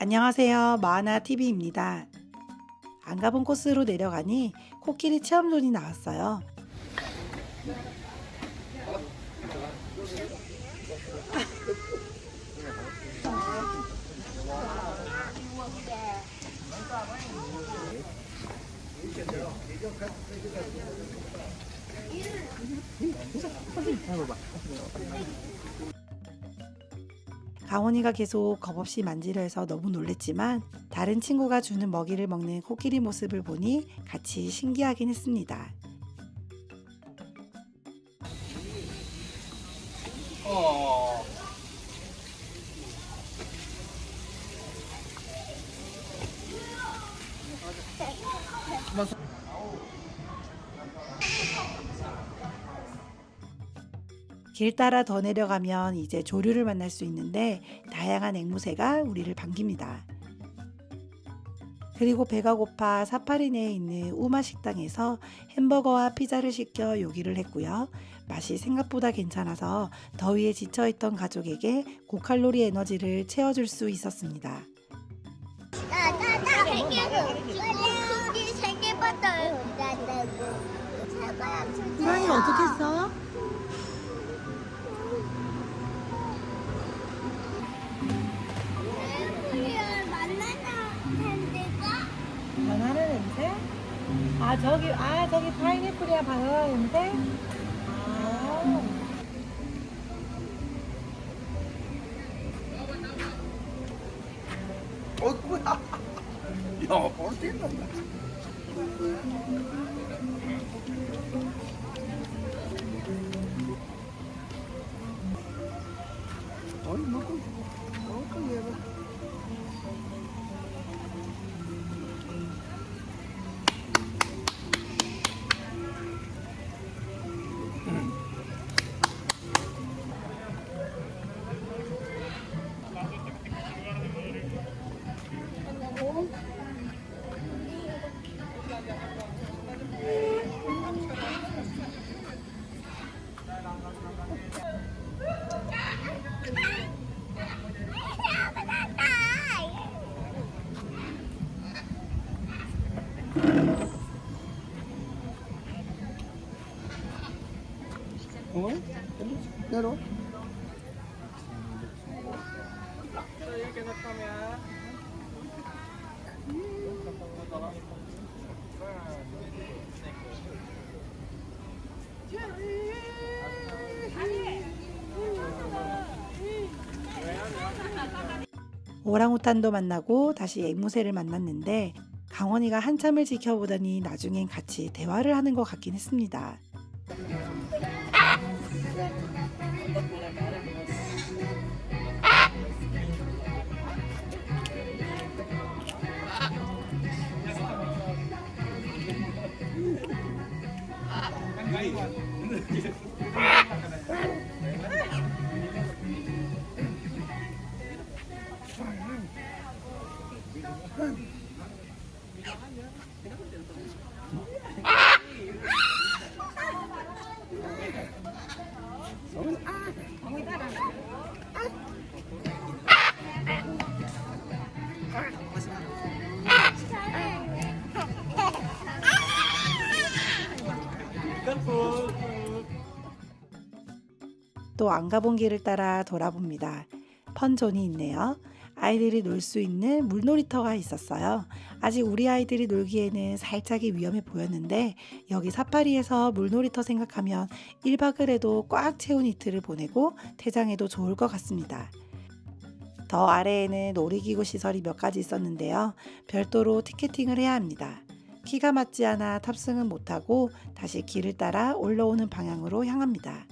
안녕하세요. 마하나TV입니다. 안 가본 코스로 내려가니 코끼리 체험존이 나왔어요. 강원이가 계속 겁없이 만지려 해서 너무 놀랬지만 다른 친구가 주는 먹이를 먹는 코끼리 모습을 보니 같이 신기하긴 했습니다. 길 따라 더 내려가면 이제 조류를 만날 수 있는데 다양한 앵무새가 우리를 반깁니다. 그리고 배가 고파 사파리 내에 있는 우마 식당에서 햄버거와 피자를 시켜 요기를 했고요. 맛이 생각보다 괜찮아서 더위에 지쳐있던 가족에게 고칼로리 에너지를 채워줄 수 있었습니다. 호랑이는 어떻게 했어? 바나나 냄새? 저기 파인애플이야 바나나 냄새? 뭐야? 야, 볼 뛴다. 어이, 먹고 얘가. 내려. 오랑우탄도 만나고 다시 앵무새를 만났는데 강원이가 한참을 지켜보더니 나중엔 같이 대화를 하는 것 같긴 했습니다. 또 안 가본 길을 따라 돌아봅니다. 펀존이 있네요. 아이들이 놀 수 있는 물놀이터가 있었어요. 아직 우리 아이들이 놀기에는 살짝이 위험해 보였는데 여기 사파리에서 물놀이터 생각하면 1박을 해도 꽉 채운 이틀을 보내고 퇴장해도 좋을 것 같습니다. 더 아래에는 놀이기구 시설이 몇 가지 있었는데요. 별도로 티켓팅을 해야 합니다. 키가 맞지 않아 탑승은 못하고 다시 길을 따라 올라오는 방향으로 향합니다.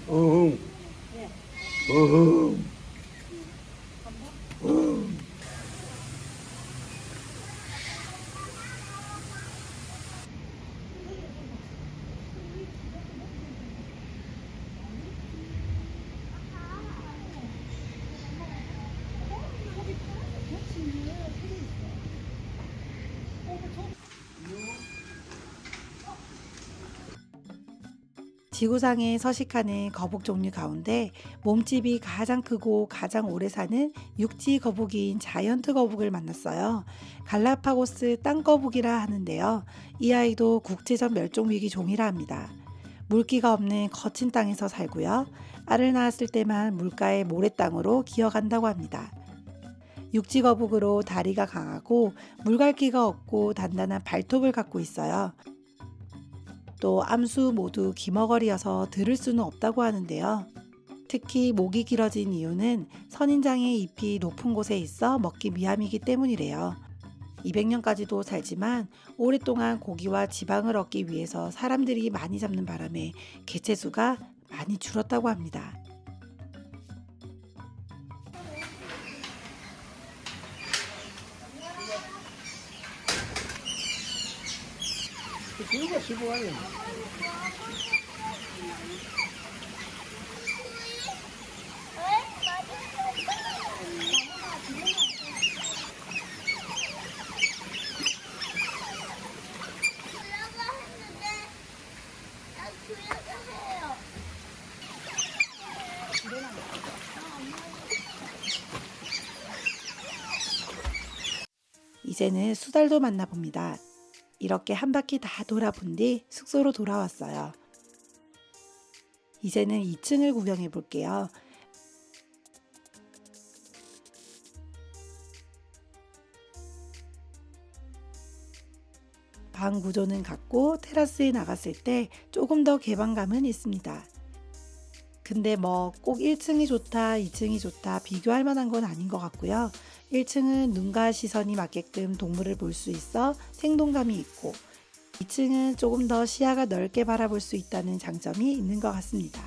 어흥. 어흥. 지구상에 서식하는 거북 종류 가운데 몸집이 가장 크고 가장 오래 사는 육지 거북이인 자이언트 거북을 만났어요. 갈라파고스 땅거북이라 하는데요. 이 아이도 국제적 멸종위기 종이라 합니다. 물기가 없는 거친 땅에서 살고요. 알을 낳았을 때만 물가의 모래땅으로 기어간다고 합니다. 육지 거북으로 다리가 강하고 물갈기가 없고 단단한 발톱을 갖고 있어요. 또 암수 모두 기머거리여서 들을 수는 없다고 하는데요. 특히 목이 길어진 이유는 선인장의 잎이 높은 곳에 있어 먹기 위함이기 때문이래요. 200년까지도 살지만 오랫동안 고기와 지방을 얻기 위해서 사람들이 많이 잡는 바람에 개체수가 많이 줄었다고 합니다. 그거 씹어 가야 돼. 이제는 수달도 만나봅니다. 이렇게 한 바퀴 다 돌아본 뒤 숙소로 돌아왔어요. 이제는 2층을 구경해 볼게요. 방 구조는 같고 테라스에 나갔을 때 조금 더 개방감은 있습니다. 근데 뭐 꼭 1층이 좋다, 2층이 좋다 비교할 만한 건 아닌 것 같고요. 1층은 눈과 시선이 맞게끔 동물을 볼 수 있어 생동감이 있고 2층은 조금 더 시야가 넓게 바라볼 수 있다는 장점이 있는 것 같습니다.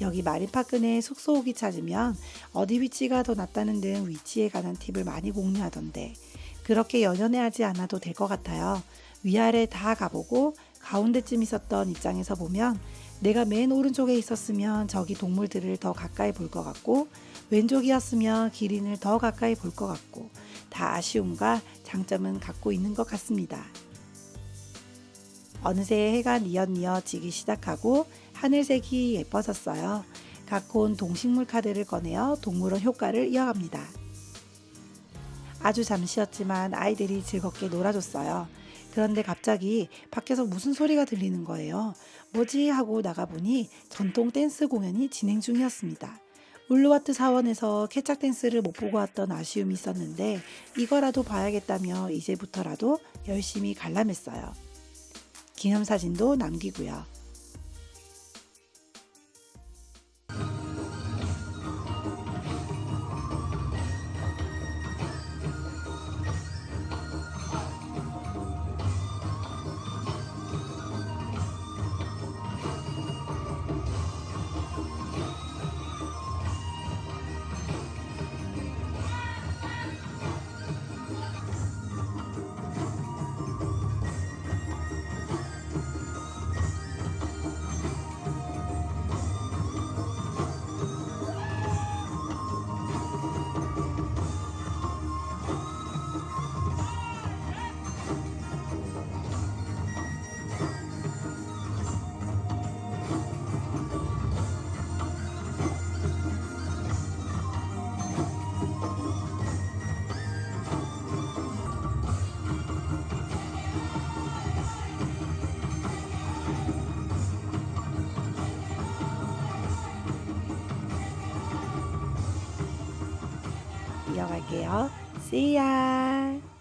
여기 마린파크 내 숙소 후기 찾으면 어디 위치가 더 낫다는 등 위치에 관한 팁을 많이 공유하던데 그렇게 연연해하지 않아도 될 것 같아요. 위아래 다 가보고 가운데쯤 있었던 입장에서 보면 내가 맨 오른쪽에 있었으면 저기 동물들을 더 가까이 볼 것 같고 왼쪽이었으면 기린을 더 가까이 볼 것 같고 다 아쉬움과 장점은 갖고 있는 것 같습니다. 어느새 해가 뉘엿뉘엿 지기 시작하고 하늘색이 예뻐졌어요. 갖고 온 동식물 카드를 꺼내어 동물원 효과를 이어갑니다. 아주 잠시였지만 아이들이 즐겁게 놀아줬어요. 그런데 갑자기 밖에서 무슨 소리가 들리는 거예요. 뭐지 하고 나가보니 전통 댄스 공연이 진행 중이었습니다. 울루와트 사원에서 케착 댄스를 못 보고 왔던 아쉬움이 있었는데 이거라도 봐야겠다며 이제부터라도 열심히 관람했어요. 기념사진도 남기고요. 이어갈게요. See ya!